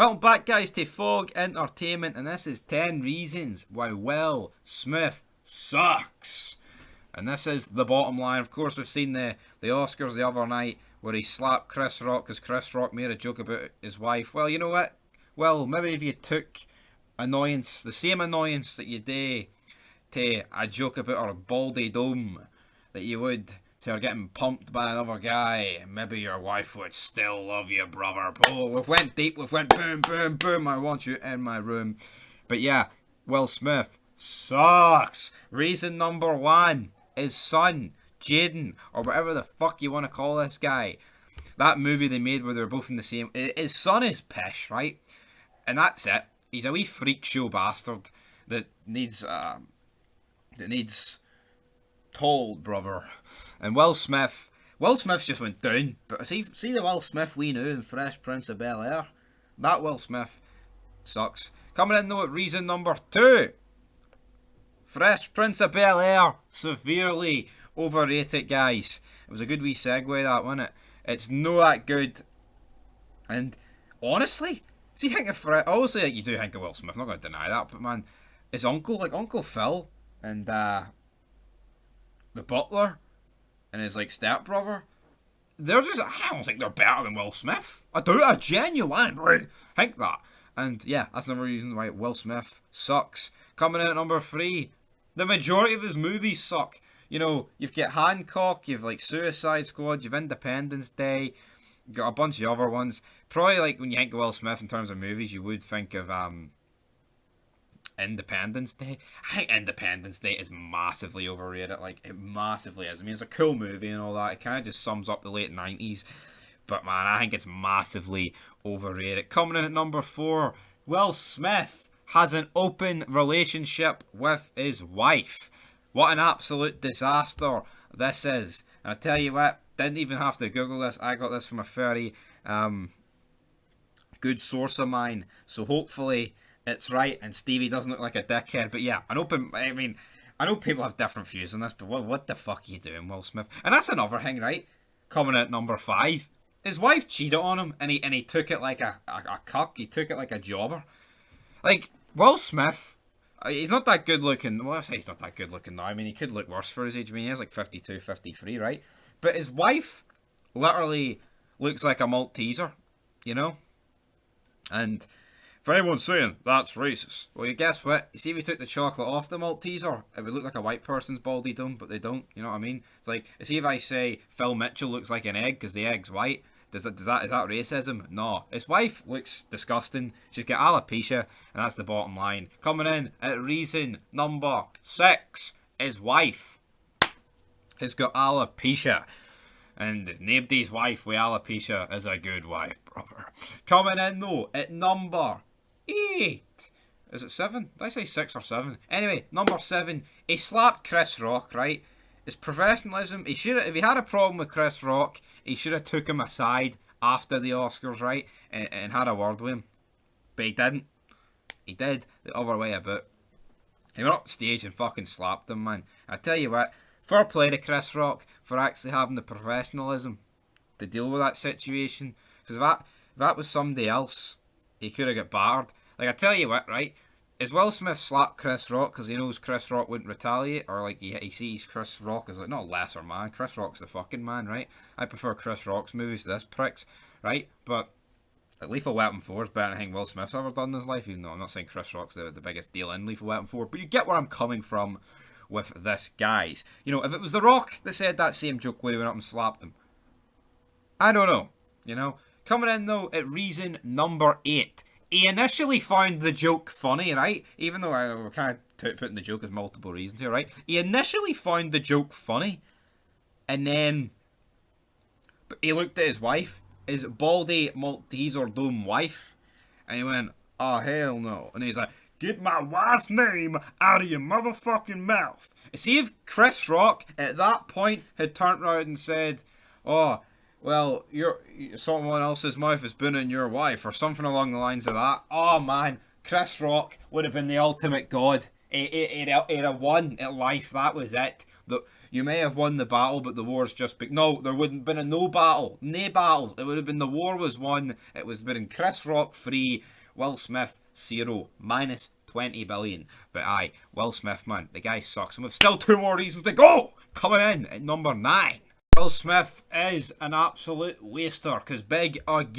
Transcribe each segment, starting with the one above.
Welcome back, guys, to Fog Entertainment, and this is 10 reasons why Will Smith sucks. And this is the bottom line. Of course, we've seen the Oscars the other night where he slapped Chris Rock because Chris Rock made a joke about his wife. Well, you know what? Well, maybe if you took annoyance, the same annoyance that you do to a joke about her baldy dome that you would to her getting pumped by another guy, maybe your wife would still love you, brother. Oh, we've went deep, we've went boom, boom, boom, I want you in my room. But yeah, Will Smith sucks. Reason number one, his son, Jaden, or whatever the fuck you want to call this guy. That movie they made where they were both in the same... His son is pish, right? And that's it. He's a wee freak show bastard that needs told, brother. And Will Smith's just went down. But see the Will Smith we knew in Fresh Prince of Bel-Air? That Will Smith sucks. Coming in though at reason number two. Fresh Prince of Bel-Air, severely overrated, guys. It was a good wee segue, that, wasn't it? It's no that good. And honestly, see, think of obviously, like, you do think of Will Smith, I'm not going to deny that, but man, his uncle, like Uncle Phil, and the butler, and his, like, stepbrother, they're just, I don't think they're better than Will Smith. I genuinely think that. And yeah, that's another reason why Will Smith sucks. Coming in at number three, the majority of his movies suck. You know, you've got Hancock, you've like Suicide Squad, you've Independence Day, you've got a bunch of other ones. Probably like when you think of Will Smith in terms of movies, you would think of Independence Day. I think Independence Day is massively overrated. Like, it massively is. I mean, it's a cool movie and all that. It kind of just sums up the late 90s. But man, I think it's massively overrated. Coming in at number four, Will Smith has an open relationship with his wife. What an absolute disaster this is. And I tell you what, didn't even have to Google this. I got this from a very good source of mine. So hopefully it's right and Stevie doesn't look like a dickhead. But yeah, I know people have different views on this, but what the fuck are you doing, Will Smith? And that's another thing, right? Coming at number five. His wife cheated on him and he took it like a cuck. He took it like a jobber. Like, Will Smith, he's not that good looking. Well, I say he's not that good looking now. I mean, he could look worse for his age. I mean, he is like 52, 53, right? But his wife literally looks like a Malteser, you know? And for anyone saying that's racist, well, you guess what? You see, if we took the chocolate off the Malteser, it would look like a white person's baldy dome, but they don't. You know what I mean? It's like, see if I say Phil Mitchell looks like an egg because the egg's white. Is that racism? No. His wife looks disgusting. She's got alopecia, and that's the bottom line. Coming in at reason number six, his wife has got alopecia. And nobody's wife with alopecia is a good wife, brother. Coming in though at number 8. Is it 7? Did I say 6 or 7? Anyway, number 7. He slapped Chris Rock, right? His professionalism. He should have, if he had a problem with Chris Rock, he should have took him aside after the Oscars, right? And had a word with him. But he didn't. He did the other way about. He went up stage and fucking slapped him, man. I tell you what, fair play to Chris Rock for actually having the professionalism to deal with that situation. Because if that was somebody else, he could have got barred. Like, I tell you what, right? Is Will Smith slapped Chris Rock because he knows Chris Rock wouldn't retaliate? Or, like, he sees Chris Rock as, like, not a lesser man. Chris Rock's the fucking man, right? I prefer Chris Rock's movies to this prick's, right? But Lethal Weapon 4 is better than anything Will Smith's ever done in his life, even though I'm not saying Chris Rock's the biggest deal in Lethal Weapon 4. But you get where I'm coming from with this, guys. You know, if it was The Rock that said that same joke where he went up and slapped him, I don't know, you know? Coming in, though, at reason number 8. He initially found the joke funny, right? Even though we're kind of putting the joke as multiple reasons here, right? He initially found the joke funny, and then he looked at his wife, his baldy Malteser dome wife, and he went, "Oh, hell no." And he's like, "Get my wife's name out of your motherfucking mouth." See if Chris Rock at that point had turned around and said, "Oh, well, someone else's mouth has been in your wife," or something along the lines of that. Oh man, Chris Rock would have been the ultimate god. He'd have won at life. That was it. You may have won the battle, but the war's just been... No, there wouldn't have been a no battle. No battle. It would have been the war was won. It was been Chris Rock 3, Will Smith 0, minus 20 billion. But aye, Will Smith, man, the guy sucks. And we've still 2 more reasons to go. Coming in at number 9. Will Smith is an absolute waster because big August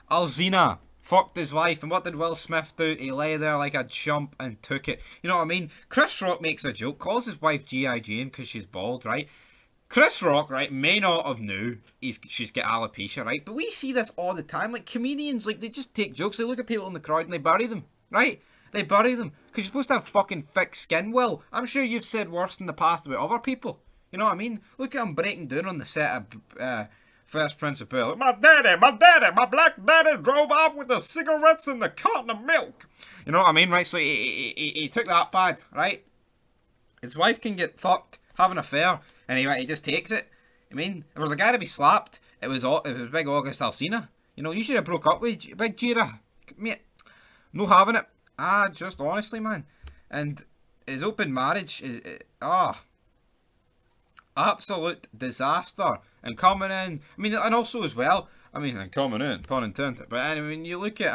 Alsina fucked his wife, and what did Will Smith do? He lay there like a chump and took it. You know what I mean? Chris Rock makes a joke, calls his wife G.I. Jane because she's bald, right? Chris Rock, right, may not have knew she's got alopecia, right? But we see this all the time. Like, comedians, like, they just take jokes. They look at people in the crowd and they bury them, right? They bury them. Because you're supposed to have fucking thick skin, Will. I'm sure you've said worse in the past about other people. You know what I mean? Look at him breaking down on the set of First Prince of Bel-Air. My black daddy drove off with the cigarettes and the carton of milk. You know what I mean, right? So he took that bad, right? His wife can get fucked, have an affair, and he just takes it. I mean, if there was a guy to be slapped, it was big August Alsina. You know, you should have broke up with big Jira. Mate, no having it. Just honestly, man. And his open marriage is... absolute disaster. And coming in... I mean, and also as well... I mean, and coming in, pun intended. But anyway, when you look at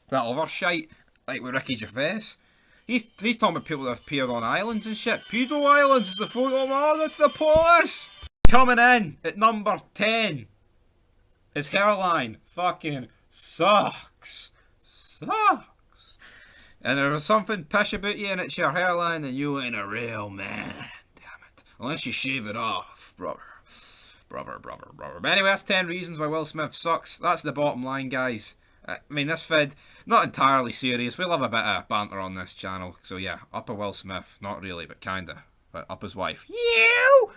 that other shite, like with Ricky Gervais, he's talking about people that have appeared on islands and shit. Pedo Islands is the photo. Oh, that's the police! Coming in at number 10. His hairline fucking sucks. Sucks. And there is something pish about you and it's your hairline, then you ain't a real man. Damn it. Unless you shave it off, brother. But anyway, that's 10 reasons why Will Smith sucks. That's the bottom line, guys. I mean, this vid, not entirely serious. We'll have a bit of banter on this channel. So yeah, up a Will Smith. Not really, but kinda. But up his wife. You!